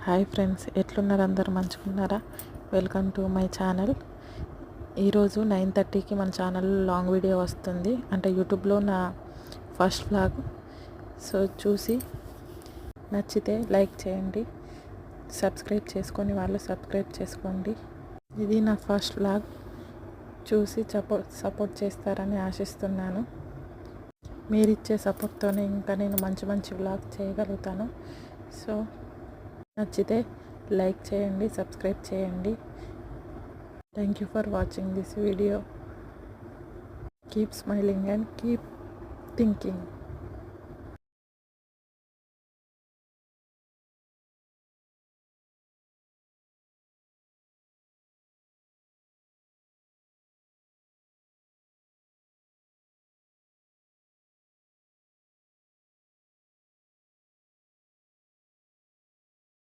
Hi friends, ఎట్లున్నారు? అందరు మంచుకున్నారా? Welcome to my channel. ఈరోజు 9:30కి మన ఛానల్లో లాంగ్ వీడియో వస్తుంది, అంటే యూట్యూబ్లో నా ఫస్ట్ వ్లాగ్. సో చూసి నచ్చితే లైక్ చేయండి, సబ్స్క్రైబ్ చేసుకొని వాళ్ళు సబ్స్క్రైబ్ చేసుకోండి. ఇది నా ఫస్ట్ వ్లాగ్, చూసి సపోర్ట్ చేస్తారని ఆశిస్తున్నాను. మీరిచ్చే సపోర్ట్తోనే ఇంకా నేను మంచి వ్లాగ్ చేయగలుగుతాను. సో నచ్చితే లైక్ చేయండి, సబ్స్క్రైబ్ చేయండి. Thank you for watching this video. Keep smiling and keep thinking.